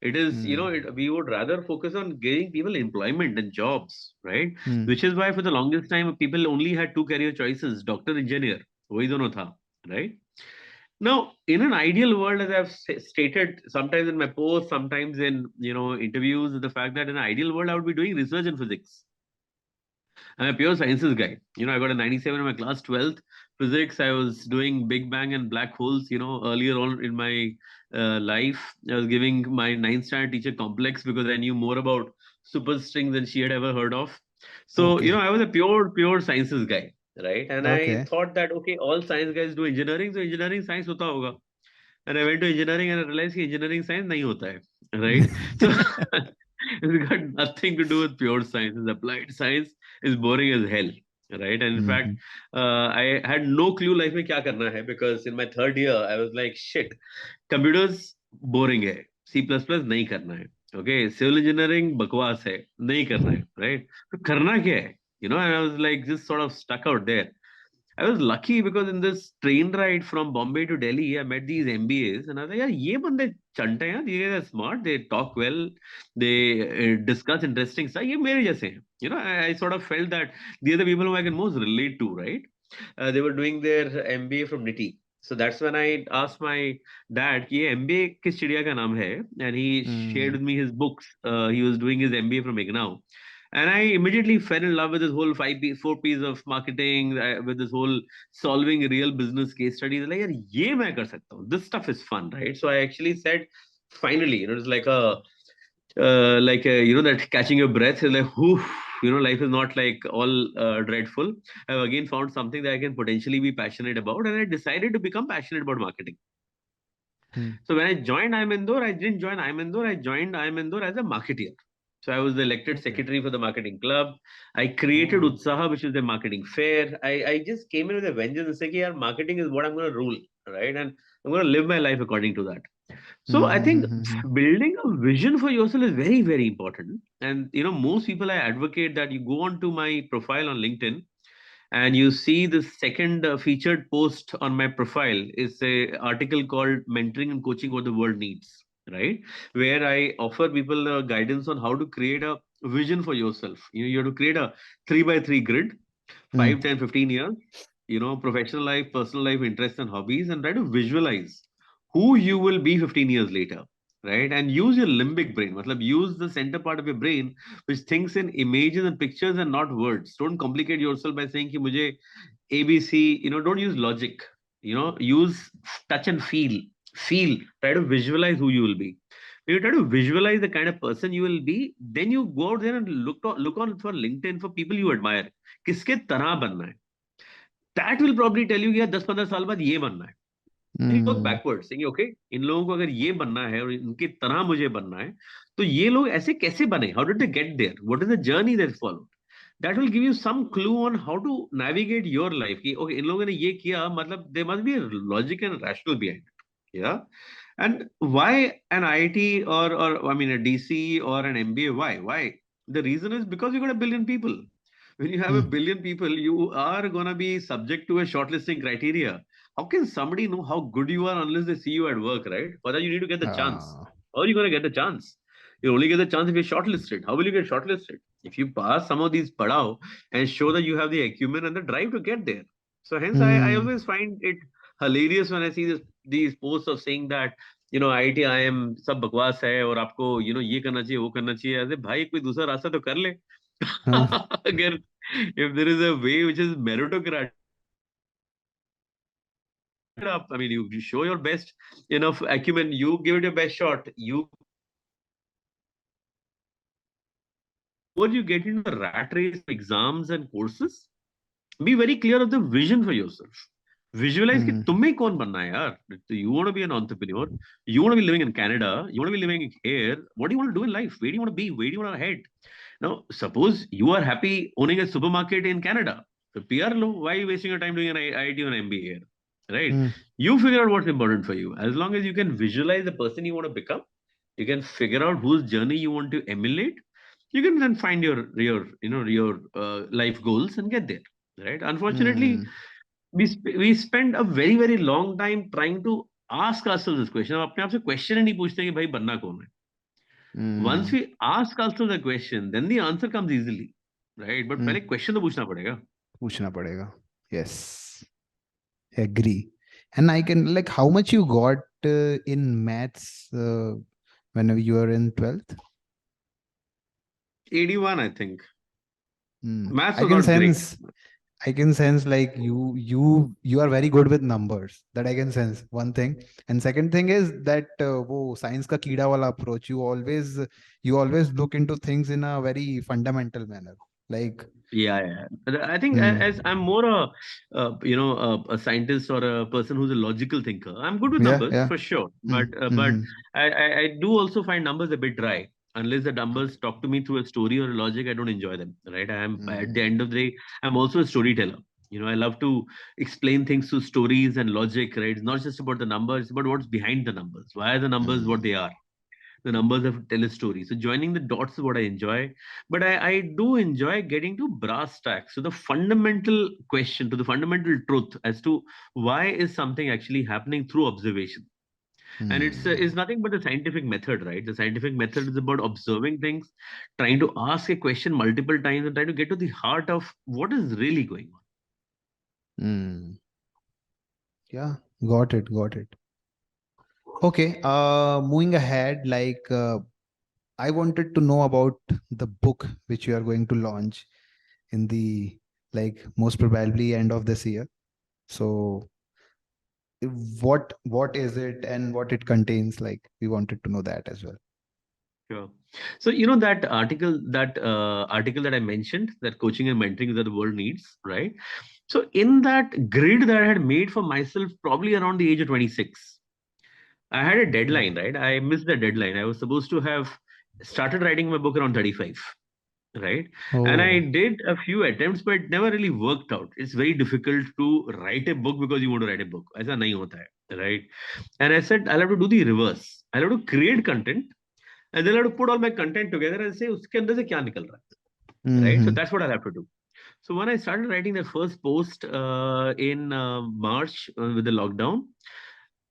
It is, mm, we would rather focus on giving people employment and jobs, right? mm, Which is why for the longest time, people only had two career choices, doctor, engineer. वही दोनों था, right? Now, in an ideal world, as I've stated sometimes in my posts, sometimes in, interviews, the fact that in an ideal world, I would be doing research in physics. I'm a pure sciences guy. I got a 97 in my class 12th physics. I was doing Big Bang and black holes, earlier on in my life. I was giving my ninth standard teacher complex because I knew more about superstrings than she had ever heard of. So, okay, I was a pure sciences guy, right? And I okay, thought that, okay, all science guys do engineering, so engineering science hota hoga. And I went to engineering and I realized that engineering science nahi hota hai, right? So it's got nothing to do with pure science. It's applied science is boring as hell, right? And in fact, mhm, I had no clue life में क्या करना है because in my third year I was like shit, computers boring है, C++ नहीं करना है, okay, civil engineering बकवास है, नहीं करना है, right? तो करना क्या है, and I was like just sort of stuck out there. I was lucky because in this train ride from Bombay to Delhi, I met these MBAs, and I was like, yeah, ye bande chante hain, these guys are smart, they talk well, they discuss interesting stuff. Ye mere jaise hain. I sort of felt that these are the people who I can most relate to, right? They were doing their MBA from NITI. So that's when I asked my dad, कि ये MBA किस चिड़िया का नाम है? And he shared with Mm. me his books. He was doing his MBA from IGNOU. And I immediately fell in love with this whole 4 P's of marketing, with this whole solving real business case studies. Like, यार ये मैं कर सकता हूँ. This stuff is fun, right? So I actually said, finally, it's that catching your breath is like, whew, life is not like all dreadful. I've again found something that I can potentially be passionate about, and I decided to become passionate about marketing. Mm. So when I joined IIM Indore, I didn't join IIM Indore. I joined IIM Indore as a marketeer. So I was the elected Okay. secretary for the marketing club. I created Oh. Utsaha, which is the marketing fair. I just came in with a vengeance and said, yeah, marketing is what I'm going to rule, right? And I'm going to live my life according to that. So I think Mm-hmm. building a vision for yourself is very, very important. And most people, I advocate that you go onto my profile on LinkedIn, and you see the second featured post on my profile is a article called Mentoring and Coaching What the World Needs, right? Where I offer people guidance on how to create a vision for yourself. You have to create a 3 by 3 grid, 5, Mm. 10, 15 years, professional life, personal life, interests and hobbies, and try to visualize who you will be 15 years later, right? And use your limbic brain. Matlab, use the center part of your brain which thinks in images and pictures and not words. Don't complicate yourself by saying ki mujhe ABC, don't use logic, use touch and feel. Feel, try to visualize who you will be. When you try to visualize the kind of person you will be, then you go out there and look on for LinkedIn for people you admire. किसके तरह बनना है, that will probably tell you कि यार 10-15 साल बाद ये बनना है. Then you work Mm. backwards, saying okay, इन लोगों को अगर ये बनना है और इनकी तरह मुझे बनना है, तो ये लोग ऐसे कैसे बने? How did they get there? What is the journey they followed? That will give you some clue on how to navigate your life. कि okay, इन लोगों ने ये किया, मतलब there must be a logic and rational behind it. Yeah. And why an IIT or I mean a DC or an MBA? Why? The reason is because you got a billion people. When you have a Mm. billion people, you are going to be subject to a shortlisting criteria. How can somebody know how good you are unless they see you at work, right? For that, you need to get the chance. Ah. How are you going to get the chance? You only get the chance if you're shortlisted. How will you get shortlisted? If you pass some of these padao and show that you have the acumen and the drive to get there. So hence, I Mm. always find it hilarious when I see these posts of saying that IIT IIM सब बकवास है और आपको ये करना चाहिए वो करना चाहिए. अरे भाई कोई दूसरा रास्ता तो कर ले. Huh. अगर if there is a way which is meritocratic, up. I mean, you show your best enough acumen, you give it your best shot. Before you get into the rat race of exams and courses, be very clear of the vision for yourself. Visualize कि Mm. तुम्हें कौन बनना है यार. You want to be an entrepreneur. You want to be living in Canada. You want to be living here. What do you want to do in life? Where do you want to be? Where do you want to head? Now, suppose you are happy owning a supermarket in Canada. So PR lo, why are you wasting your time doing an IIT or an MBA here? Right? Mm. You figure out what's important for you. As long as you can visualize the person you want to become, you can figure out whose journey you want to emulate. You can then find your life goals and get there. Right? Unfortunately, Mm. we spend a very very long time trying to ask ourselves this question. हम अपने आप से question ही नहीं पूछते कि भाई बनना कौन है. Once Mm. we ask ourselves the question, then the answer comes easily, right? But Mm. पहले question तो पूछना पड़ेगा. पूछना पड़ेगा. Yes. Agree. And I can, like, how much you got in maths whenever you were in 12th? 81, I think. Mm. Maths I was can not great. sense. I can sense like you are very good with numbers. That I can sense. One thing, and second thing is that वो science का कीड़ा वाला approach. You always look into things in a very fundamental manner. Like, Yeah, yeah. But I think as hmm, I'm more a scientist or a person who's a logical thinker, I'm good with yeah, numbers yeah. for sure. Hmm, But hmm, I do also find numbers a bit dry. Unless the numbers talk to me through a story or a logic, I don't enjoy them. Right? I am at the hmm, end of the day, I'm also a storyteller. I love to explain things through stories and logic. Right? It's not just about the numbers, but what's behind the numbers. Why are the numbers what hmm, they are? The numbers have tell a story. So joining the dots is what I enjoy. But I do enjoy getting to brass tacks. So the fundamental question, to the fundamental truth as to why is something actually happening through observation. And it's Hmm. nothing but the scientific method, right? The scientific method is about observing things, trying to ask a question multiple times and trying to get to the heart of what is really going on. Hmm. Yeah, got it, got it. Okay, moving ahead, I wanted to know about the book which you are going to launch in the most probably end of this year. So what is it and what it contains? Like we wanted to know that as well. Sure. So that article that I mentioned, that coaching and mentoring that the world needs, right? So in that grid that I had made for myself, probably around the age of 26, I had a Okay. deadline, right? I missed the deadline. I was supposed to have started writing my book around 35, right? And I Oh. did a few attempts, but it never really worked out. It's very difficult to write a book because you want to write a book. ऐसा नहीं होता है, right? And I said, I'll have to do the reverse. I'll have to create content and then I have to put all my content together and say, उसके अंदर से क्या निकल रहा है, right? So Mm-hmm. that's what I'll have to do. So when I started writing the first post in March with the lockdown,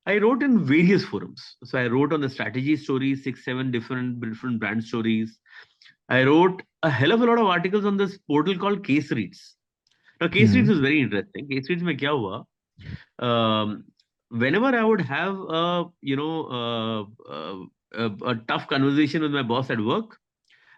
I wrote in various forums. So I wrote on the strategy stories, six, seven different brand stories. I wrote a hell of a lot of articles on this portal called Case Reads. Now, Case Reads Mm-hmm. was very interesting. Case Reads में क्या हुआ? Um, Whenever I would have a tough conversation with my boss at work,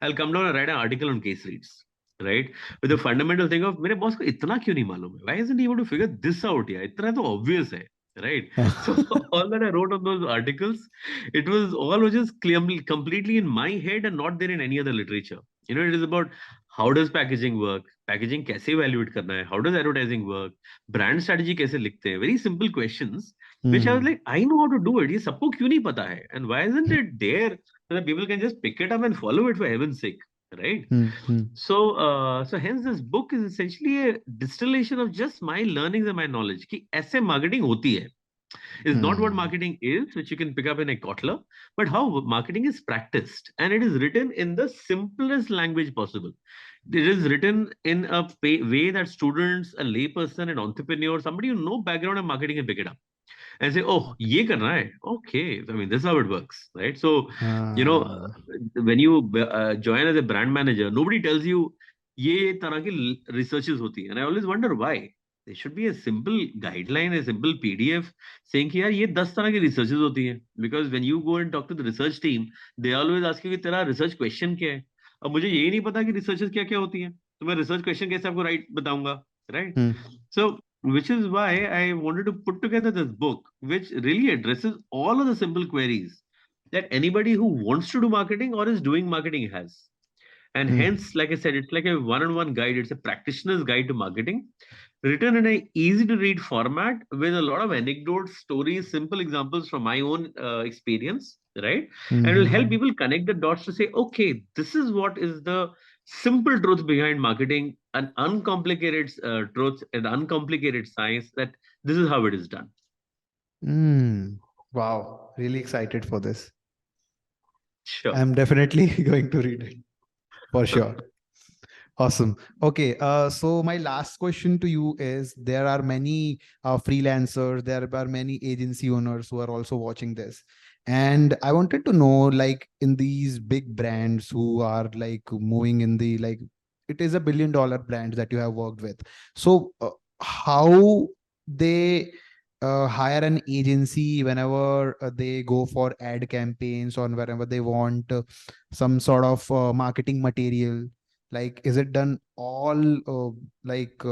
I'll come down and write an article on Case Reads, right? With the fundamental thing of मेरे boss को इतना क्यों नहीं मालूम है? Why isn't he able to figure this out? Yeah, इतना तो obvious है, right? So all that I wrote on those articles, it was all just completely in my head and not there in any other literature. It is about how does packaging work, packaging कैसे evaluate करना है, how does advertising work, brand strategy कैसे लिखते हैं, very simple questions, which I was Mm-hmm. like, I know how to do it. ये सबको क्यों नहीं पता है? And why isn't it there so that people can just pick it up and follow it for heaven's sake, right? Mm-hmm. So hence this book is essentially a distillation of just my learnings and my knowledge कि ऐसे marketing होती है. Is not what Mm-hmm. marketing is, which you can pick up in a Kotler, but how marketing is practiced. And it is written in the simplest language possible. It is written in a way that students, a layperson, an entrepreneur, somebody who no background in marketing can pick it up and say, oh, ye karna hai. Okay. I mean, this is how it works, right? So, you know, Ah. when you join as a brand manager, nobody tells you, ye tarah ki researches hoti hai. And I always wonder why. There should be a simple guideline, a simple PDF saying कि यार ये 10 तरह की researches होती हैं. Because when you go and talk to the research team, they always ask you कि तेरा research question क्या है. अब मुझे यही नहीं पता कि researches क्या क्या होती हैं. तो मैं research question कैसे आपको right बताऊंगा, right? Mm. So which is why I wanted to put together this book, which really addresses all of the simple queries that anybody who wants to do marketing or is doing marketing has. And Mm. hence, like I said, it's like a one-on-one guide. It's a practitioner's guide to marketing, written in a easy-to-read format with a lot of anecdotes, stories, simple examples from my own experience, right? And it will help Mm-hmm. people connect the dots to say, okay, this is what is the simple truth behind marketing, an uncomplicated truth, and uncomplicated science. That this is how it is done. Mm. Wow, really excited for this. Sure. I'm definitely going to read it for sure. Awesome. Okay. So my last question to you is: there are many freelancers, there are many agency owners who are also watching this, and I wanted to know, like, in these big brands who are like moving in the it is $1 billion brand that you have worked with. So how they hire an agency whenever they go for ad campaigns or whenever they want some sort of marketing material, like, is it done all like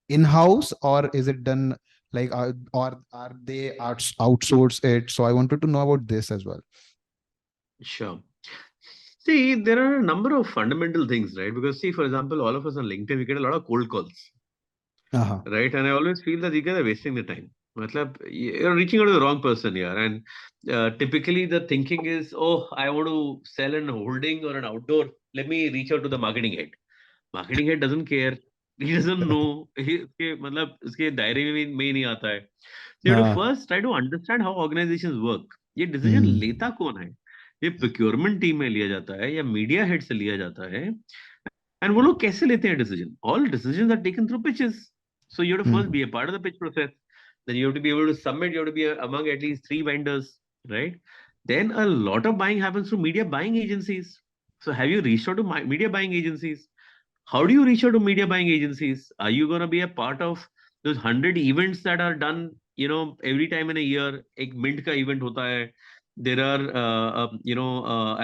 in-house, or is it done or are they outsource it? So I wanted to know about this as well. Sure. See, there are a number of fundamental things, right? Because, see, for example, all of us on LinkedIn, we get a lot of cold calls. Uh-huh. Right? And I always feel that you guys are wasting the time. Matlab, you're reaching out to the wrong person here. And typically the thinking is, oh, I want to sell an holding or an outdoor. Let me reach out to the marketing head. Marketing head doesn't care. He doesn't know. मतलब उसके दायरे में ही नहीं आता है. So you have to uh, first try to understand how organizations work. ये decision mm, लेता कौन है? ये प्रोक्योरमेंट टीम में लिया जाता है या मीडिया हेड से लिया जाता है, एंड वो लोग कैसे लेते हैं decision? All decisions are taken through pitches. So you have to first be Mm. a part of the pitch process. Then you have to be able to submit. You have to be among at least three vendors, right? Then a lot of buying happens through media buying agencies. So have you reached out to media buying agencies? How do you reach out to media buying agencies? Are you going to be a part of those 100 events that are done, every time in a year? एक mint का event होता है. There are,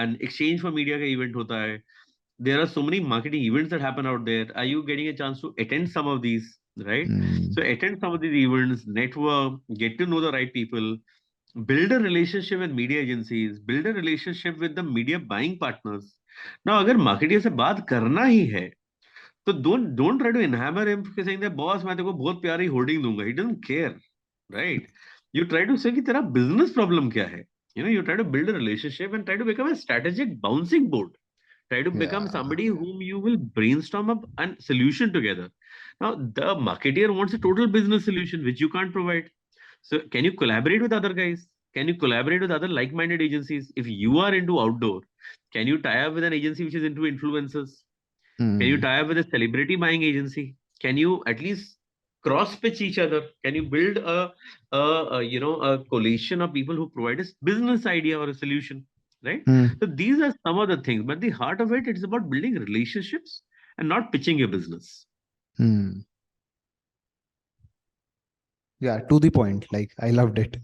an exchange for media का event होता है. There are so many marketing events that happen out there. Are you getting a chance to attend some of these, right? So Mm. attend some of these events, network, get to know the right people, build a relationship with media agencies, build a relationship with the media buying partners. Now अगर marketer से बात करना ही है, तो don't try to enhammer him saying that boss मैं तेरे को बहुत प्यारी होर्डिंग दूंगा. He doesn't care, right? You try to say कि तेरा business problem क्या है. You try to build a relationship and try to become a strategic bouncing board. Try to become Yeah. somebody whom you will brainstorm up a solution together. Now the marketer wants a total business solution which you can't provide. So can you collaborate with other guys? Can you collaborate with other like-minded agencies? If you are into outdoor, can you tie up with an agency which is into influencers? Can you Mm. tie up with a celebrity buying agency? Can you at least cross pitch each other? Can you build a coalition of people who provide a business idea or a solution? Right. Mm. So these are some of the things, but the heart of it, it's about building relationships and not pitching your business. Mm. Yeah, to the point. Like, I loved it.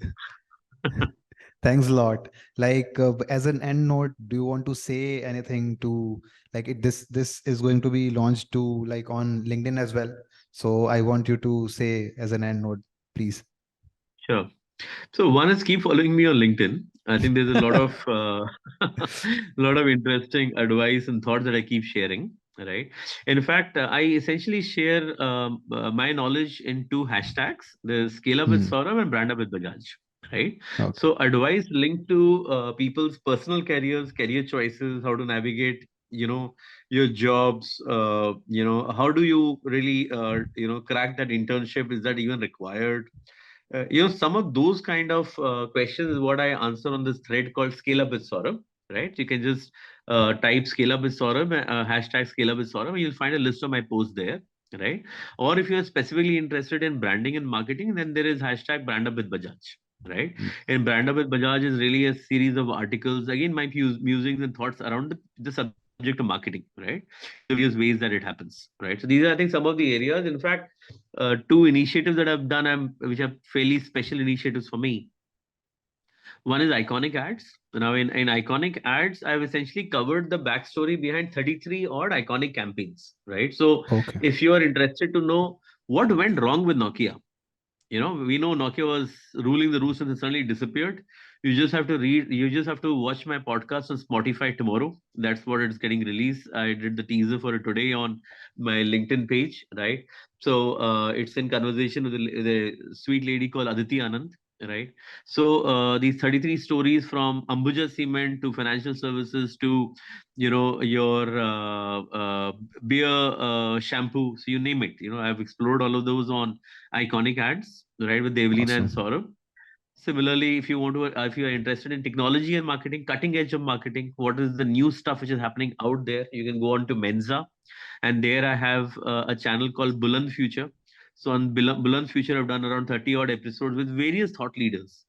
Thanks a lot. Like, as an end note, do you want to say anything to, like, this is going to be launched to, like, on LinkedIn as well. So I want you to say as an end note, please. Sure. So one is keep following me on LinkedIn. I think there's a lot of lot of interesting advice and thoughts that I keep sharing. Right. In fact, I essentially share my knowledge in two hashtags: the Scale Up with Hmm. Saurabh and Brand Up with Bajaj. Right. Okay. So advice linked to people's personal careers, career choices, how to navigate, your jobs. How do you really, crack that internship? Is that even required? Some of those kind of questions is what I answer on this thread called Scale Up with Saurabh, right? You can just type Scale Up with Saurabh, hashtag Scale Up with Saurabh, and you'll find a list of my posts there, right? Or if you're specifically interested in branding and marketing, then there is hashtag Brand Up with Bajaj, right? Mm. And Brand Up with Bajaj is really a series of articles, again, my musings and thoughts around the subject of marketing, right? Various ways that it happens, right? So these are, I think, some of the areas. In fact, two initiatives that I've done, which are fairly special initiatives for me. One is iconic ads. Now, in iconic ads, I've essentially covered the backstory behind 33 odd iconic campaigns, right? So, Okay. if you are interested to know what went wrong with Nokia, we know Nokia was ruling the roost and then suddenly disappeared. You just have to watch my podcast on Spotify tomorrow. That's what it's getting released. I did the teaser for it today on my LinkedIn page, right? So it's in conversation with the sweet lady called Aditi Anand, right? So these 33 stories from Ambuja Cement to financial services to, your beer shampoo. So you name it. I've explored all of those on iconic ads, right, with Devalina and Awesome. Saurabh. Similarly, if you are interested in technology and marketing, cutting edge of marketing, what is the new stuff which is happening out there? You can go on to Menza, and there I have a channel called Buland Future. So on Buland Future, I've done around 30 odd episodes with various thought leaders.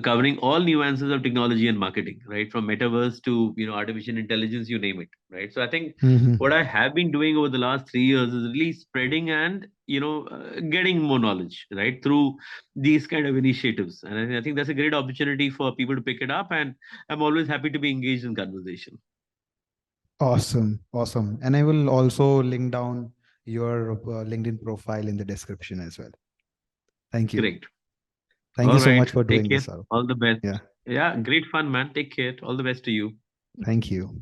Covering all nuances of technology and marketing, right? From metaverse to artificial intelligence, you name it, right? So I think Hmm. what I have been doing over the last 3 years is really spreading and getting more knowledge, right, through these kind of initiatives. And I think that's a great opportunity for people to pick it up. And I'm always happy to be engaged in conversation. Awesome. Awesome. And I will also link down your LinkedIn profile in the description as well. Thank you. Great. Thank you All so right. much for Take doing care. this, Saurabh. All the best. Yeah. Yeah. Great fun, man. Take care. All the best to you. Thank you.